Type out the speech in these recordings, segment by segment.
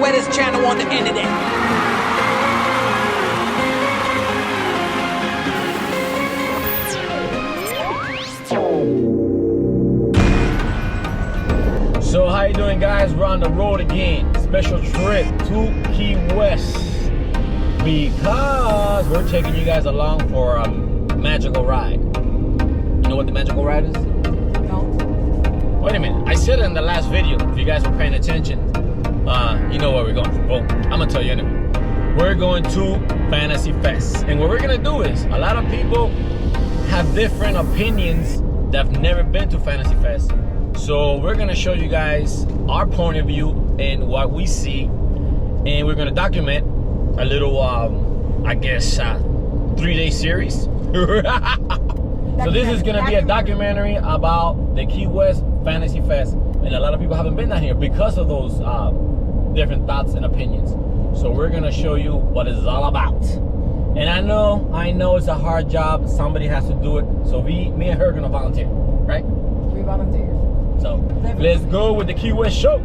wettest channel on the internet. So how you doing, guys? We're on the road again. Special trip to Key West because we're taking you guys along for a magical ride. You know what the magical ride is? No. Wait a minute. I said it in the last video. If you guys were paying attention, you know where we're going. Well, I'm gonna tell you anyway. We're going to Fantasy Fest, and what we're gonna do is a lot of people have different opinions that have never been to Fantasy Fest. So we're gonna show you guys our point of view and what we see, and we're gonna document a little, I guess, 3-day series. So this is gonna be a documentary about the Key West Fantasy Fest, and a lot of people haven't been down here because of those different thoughts and opinions. So we're gonna show you what it's all about. And I know it's a hard job. Somebody has to do it. So me and her are gonna volunteer, right? We volunteer. So let's go with the Key West show.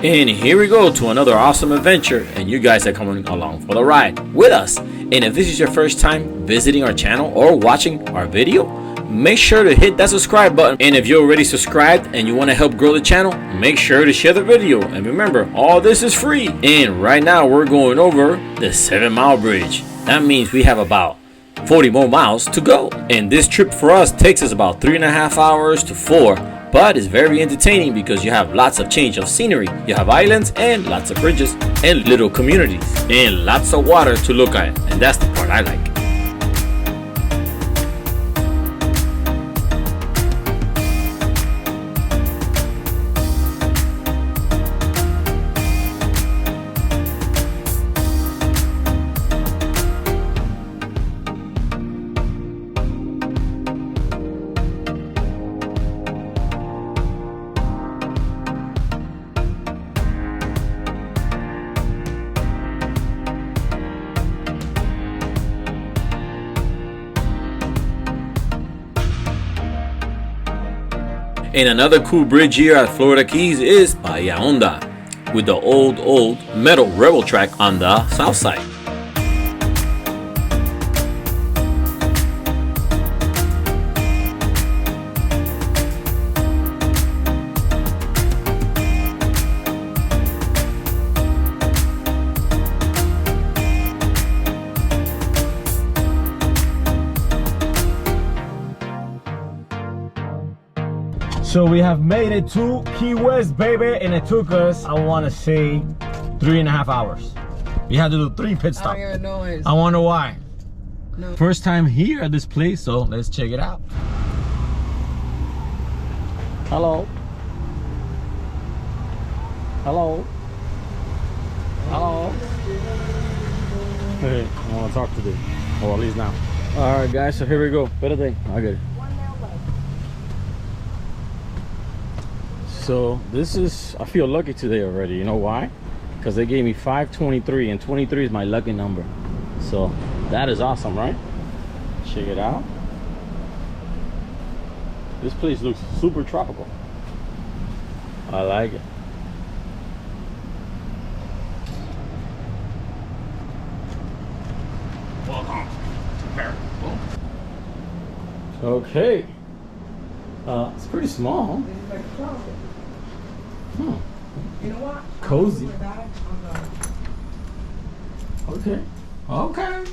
And here we go to another awesome adventure, and you guys are coming along for the ride with us. And if this is your first time visiting our channel or watching our video, make sure to hit that subscribe button. And if you're already subscribed and you want to help grow the channel, make sure to share the video. And remember, all this is free. And right now we're going over the 7-mile bridge. That means we have about 40 more miles to go, and this trip for us takes us about 3.5 hours to 4, but it's very entertaining because you have lots of change of scenery. You have islands and lots of bridges and little communities and lots of water to look at, and that's the part I like. And another cool bridge here at Florida Keys is Bahia Honda, with the old metal rebel track on the south side. So we have made it to Key West, baby, and it took us, I want to say, 3.5 hours. We had to do 3 pit stops. I don't even know it. I wonder why. No. First time here at this place, so let's check it out. Hello. Hello. Hello. Hey, I want to talk today, or at least now. All right, guys, so here we go. Better thing. I get it. So this is, I feel lucky today already. You know why? Because they gave me 523, and 23 is my lucky number. So that is awesome, right? Check it out. This place looks super tropical. I like it. Welcome to Paris. Okay. It's pretty small. This is like a closet. You know what? Cozy. Okay. Okay.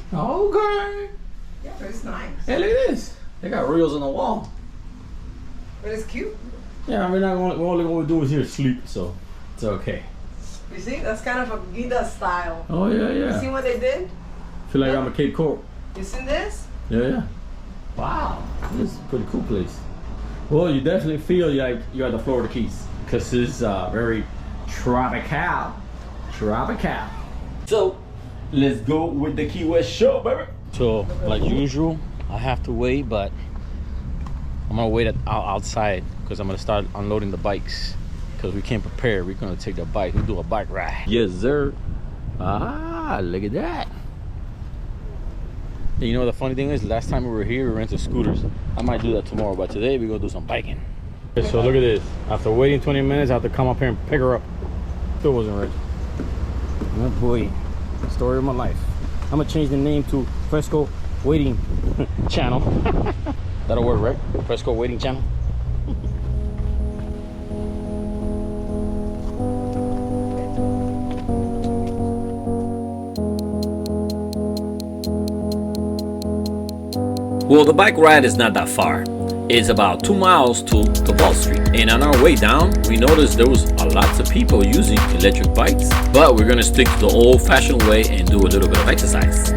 Yeah, but it's nice. Hey, look at this. They got reels on the wall. But it's cute. Yeah, we're only going to do is here sleep, so it's okay. You see, that's kind of a Gita style. Oh yeah. You see what they did? Feel like I'm a Cape Coral. You seen this? Yeah. Wow, this is a pretty cool place. Well, you definitely feel like you're at the Florida Keys because it's very tropical. So let's go with the Key West show, baby. So like usual, I have to wait, but I'm gonna wait outside because I'm gonna start unloading the bikes because we can't prepare. We're gonna take the bike. We'll do a bike ride. Yes, sir. Ah, look at that. And you know the funny thing is, last time we were here, we rented scooters. I might do that tomorrow, but today we go do some biking. Okay, so look at this. After waiting 20 minutes, I have to come up here and pick her up. Still wasn't ready. Oh boy, story of my life. I'm gonna change the name to Fresco Waiting Channel. That'll work, right? Fresco Waiting Channel. Well, the bike ride is not that far. It's about 2 miles to the Wall Street. And on our way down, we noticed there was a lots of people using electric bikes. But we're gonna stick to the old-fashioned way and do a little bit of exercise.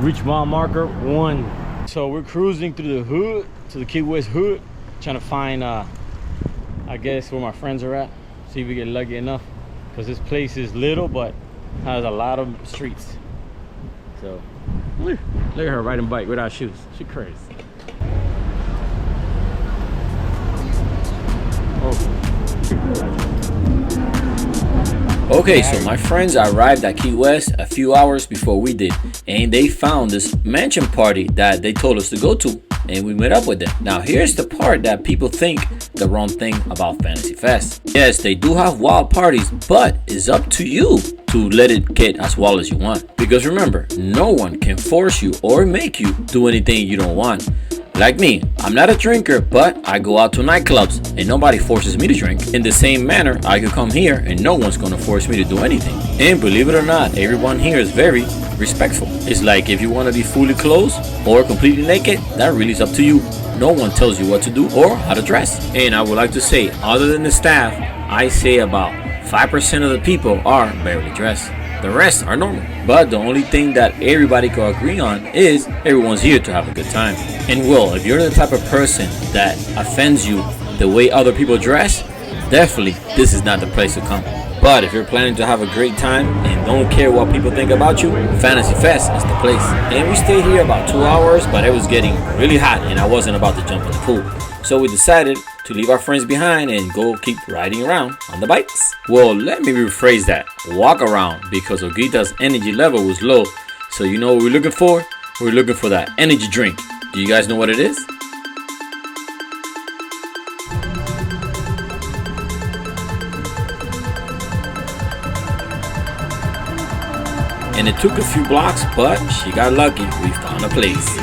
Reach mile marker 1. So we're cruising through the hood to the Key West hood, trying to find I guess where my friends are at. See if we get lucky enough, because this place is little but has a lot of streets. So look at her riding bike without shoes. She crazy. Okay, so my friends arrived at Key West a few hours before we did, and they found this mansion party that they told us to go to, and we met up with them. Now here's the part that people think the wrong thing about Fantasy Fest. Yes, they do have wild parties, but it's up to you to let it get as wild as you want. Because remember, no one can force you or make you do anything you don't want. Like me, I'm not a drinker, but I go out to nightclubs and nobody forces me to drink. In the same manner, I could come here and no one's gonna force me to do anything. And believe it or not, everyone here is very respectful. It's like if you wanna be fully clothed or completely naked, that really is up to you. No one tells you what to do or how to dress. And I would like to say, other than the staff, I say about 5% of the people are barely dressed. The rest are normal. But the only thing that everybody can agree on is everyone's here to have a good time. And well, if you're the type of person that offends you the way other people dress, definitely this is not the place to come. But if you're planning to have a great time and don't care what people think about you, Fantasy Fest is the place. And we stayed here about 2 hours, but it was getting really hot and I wasn't about to jump in the pool. So we decided to leave our friends behind and go keep riding around on the bikes. Well, let me rephrase that. Walk around, because Olguita's energy level was low. So you know what we're looking for? We're looking for that energy drink. Do you guys know what it is? And it took a few blocks, but she got lucky. We found a place.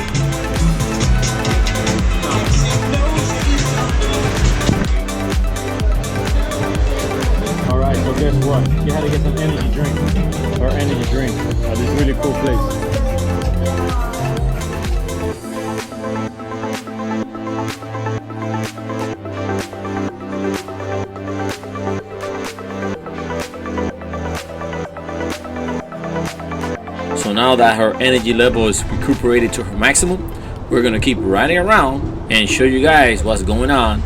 Alright, so guess what? She had to get some energy drink. Her energy drink at this really cool place. So now that her energy level is recuperated to her maximum, we're gonna keep riding around and show you guys what's going on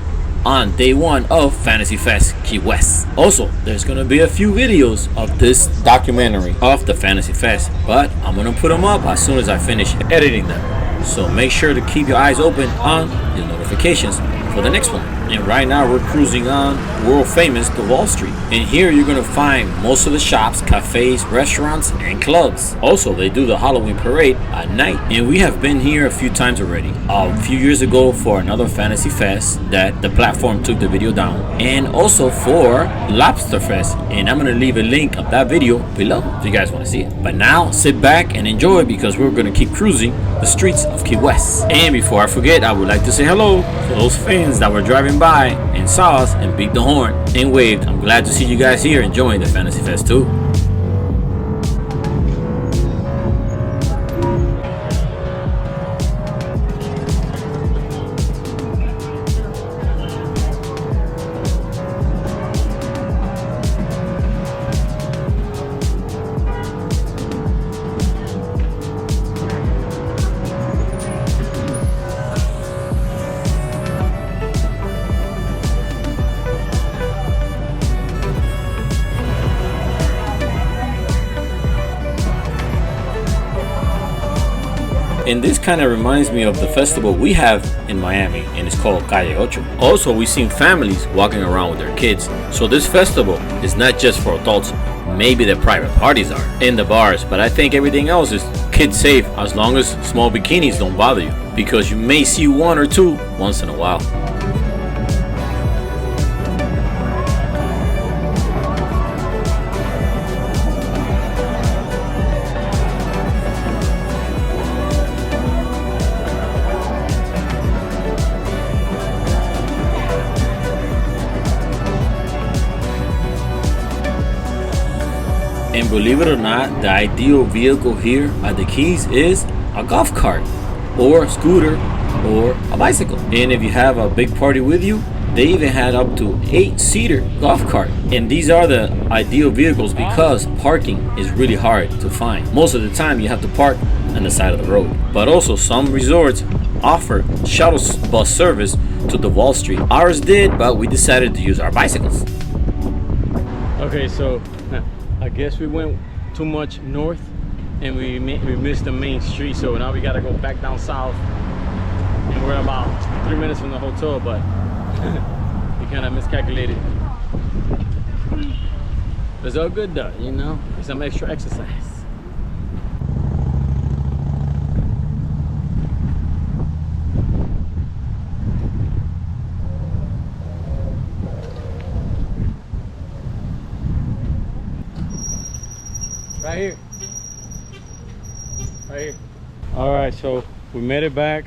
day 1 of Fantasy Fest Key West. Also, there's gonna be a few videos of this documentary of the Fantasy Fest, but I'm gonna put them up as soon as I finish editing them. So make sure to keep your eyes open on the notifications for the next one. And right now we're cruising on world famous the Wall Street. And here you're gonna find most of the shops, cafes, restaurants, and clubs. Also, they do the Halloween parade at night. And we have been here a few times already. A few years ago for another Fantasy Fest that the platform took the video down. And also for Lobster Fest. And I'm gonna leave a link of that video below if you guys wanna see it. But now, sit back and enjoy, because we're gonna keep cruising the streets of Key West. And before I forget, I would like to say hello to those fans that were driving by and saw us and beat the horn and waved. I'm glad to see you guys here enjoying the Fantasy Fest too. And this kind of reminds me of the festival we have in Miami, and it's called Calle Ocho. Also, we've seen families walking around with their kids. So this festival is not just for adults. Maybe the private parties are in the bars, but I think everything else is kid safe as long as small bikinis don't bother you, because you may see one or two once in a while. And believe it or not, the ideal vehicle here at the Keys is a golf cart or a scooter or a bicycle. And if you have a big party with you, they even had up to 8-seater golf cart. And these are the ideal vehicles because parking is really hard to find. Most of the time you have to park on the side of the road. But also some resorts offer shuttle bus service to the Wall Street. Ours did, but we decided to use our bicycles. Okay, so I guess we went too much north and we missed the main street, so now we gotta go back down south, and we're about 3 minutes from the hotel, but we kind of miscalculated. It's all good though, you know, it's some extra exercise. Right here. Right here. All right, so we made it back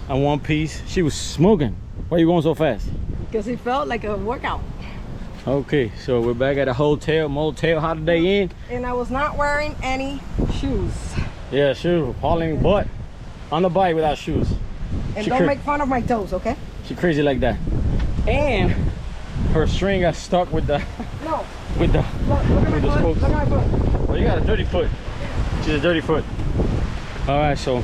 in one piece. She was smoking. Why are you going so fast? Because it felt like a workout. Okay, so we're back at a motel. How did they end? And I was not wearing any shoes. Yeah, shoes were falling, but on the bike without shoes. And don't make fun of my toes, okay? She crazy like that. And her string got stuck with the No. with the spokes. Look at my foot. Well, you got a dirty foot. She's a dirty foot. All right, so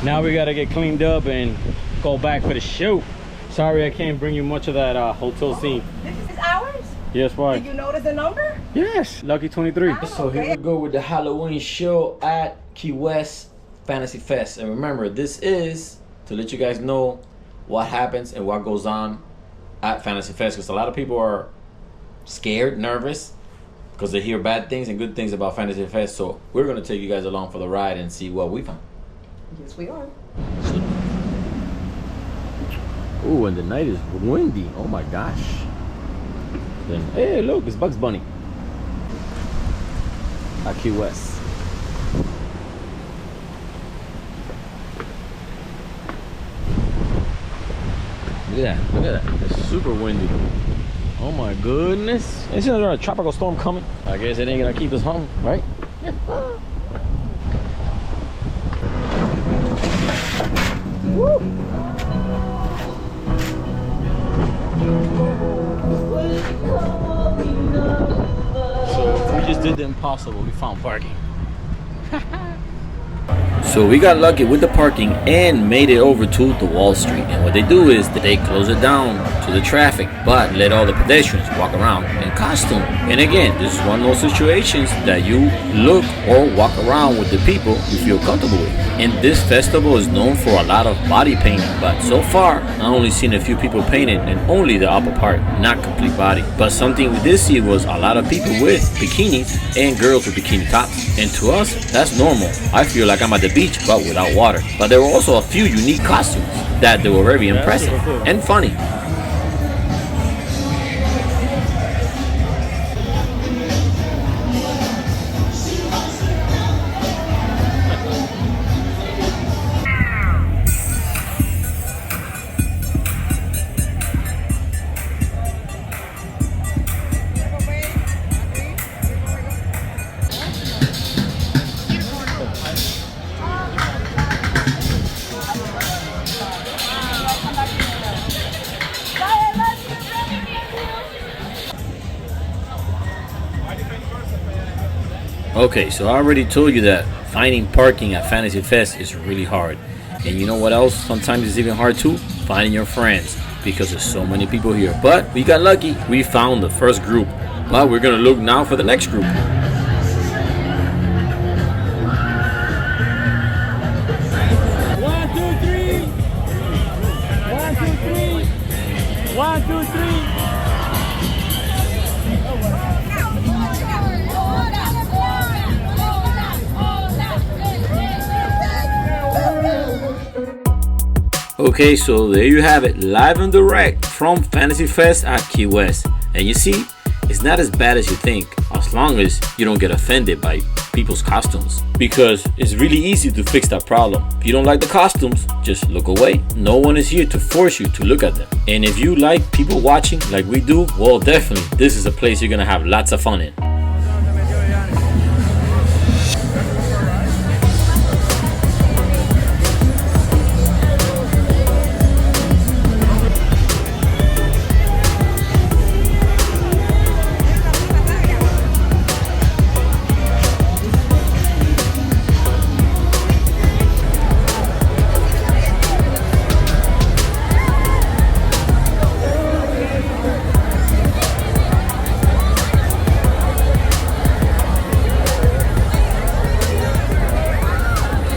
now we gotta get cleaned up and go back for the show. Sorry, I can't bring you much of that hotel scene. This is ours? Yes, why? Did you notice the number? Yes, lucky 23. So here we go with the Halloween show at Key West Fantasy Fest. And remember, this is to let you guys know what happens and what goes on at Fantasy Fest, because a lot of people are scared, nervous, because they hear bad things and good things about Fantasy Fest. So we're going to take you guys along for the ride and see what we found. Yes, we are. Ooh, and the night is windy. Oh my gosh. Then, hey, look, it's Bugs Bunny at Key West. Look at that, look at that. It's super windy. Oh my goodness. Isn't there a tropical storm coming? I guess it ain't gonna keep us home, right? Woo! So we just did the impossible. We found parking. So we got lucky with the parking and made it over to the Wall Street. And what they do is that they close it down to the traffic, but let all the pedestrians walk around in costume. And again, this is one of those situations that you look or walk around with the people you feel comfortable with. And this festival is known for a lot of body painting, but so far I only seen a few people painted and only the upper part, not complete body. But something we did see was a lot of people with bikinis and girls with bikini tops. And to us, that's normal. I feel like I'm at the beach but without water. But there were also a few unique costumes that they were very impressive and funny. Okay, so I already told you that finding parking at Fantasy Fest is really hard. And you know what else sometimes is even hard too? Finding your friends, because there's so many people here. But we got lucky. We found the first group. But we're going to look now for the next group. 1, 2, 3. Okay, so there you have it, live and direct from Fantasy Fest at Key West. And you see, it's not as bad as you think, as long as you don't get offended by people's costumes. Because it's really easy to fix that problem. If you don't like the costumes, just look away. No one is here to force you to look at them. And if you like people watching like we do, well, definitely, this is a place you're gonna have lots of fun in.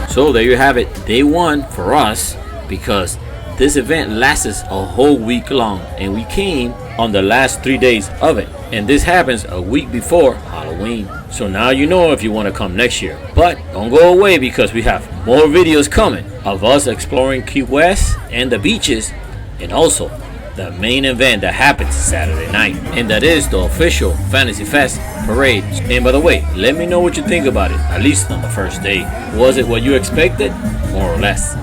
So there you have it, day one for us, because this event lasts a whole week long and we came on the last 3 days of it. And this happens a week before Halloween. So now you know if you want to come next year. But don't go away because we have more videos coming of us exploring Key West and the beaches, and also the main event that happens Saturday night, and that is the official Fantasy Fest parade. And by the way, let me know what you think about it, at least on the first day. Was it what you expected? More or less.